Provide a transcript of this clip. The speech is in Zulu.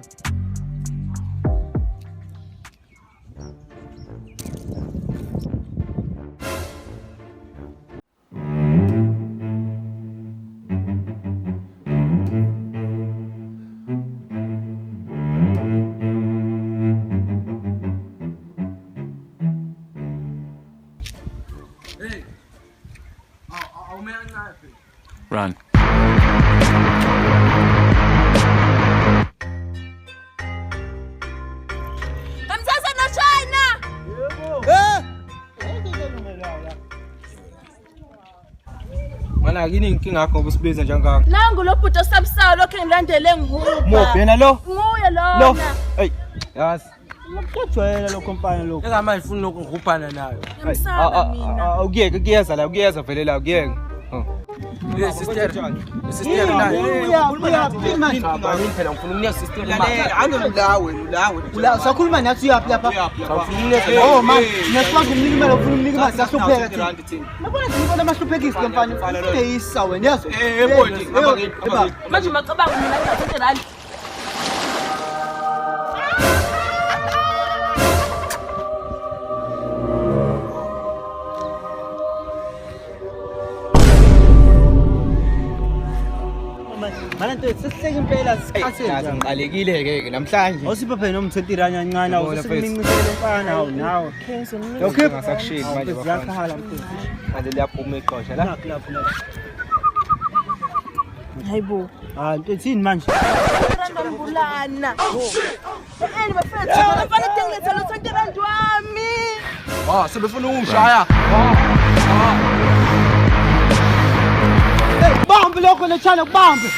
Hey, I'll make a knife. Run. Msasa na China. Mana yini inkinga yakho ubusibiza njengakho? Nangu lo bhuti osabusayo lokho engilandele nguba. Mophi lo? Nguye Lo. lo. Hey, yazi. Kujwayela lo company lo. Engama ifuni lokugruphana nayo. Ngimsaba mina. Ukuyeka kuyeza la ukuyeza vele la ukuyeka. Yes, sister. Sister nayo. Ngibani phela ngifuna ukunika sister Lalela, lawe. La sakhuluma nathi uyaphi lapha? Ngifuna ukunika. Oh man, nesipanga umnika imali ufuna umnika imali siyahlupheka thina. Mabona ngibona amahluphekisi company. Ufike yisa wena yazi. Manje macabanga mina ngizathatha randi. Mana nto sesihleke impela sikhathi Yazi ngiqalekile ke namhlanje. awusipha phela nomthetho iranya kancane awusesimncincisele mfana hawu nawe. Okay, ngasakushiki manje bafana. Ziyakhala mfethu. Manje liyaphuma iqosha la. Lapho. Hayibo. Nto thini manje? Randa mbulana. Eni bafethu bafana tengeza lo 20 rand wami. Sebefuna ungishaya. Bambe lokho lechana kubambe.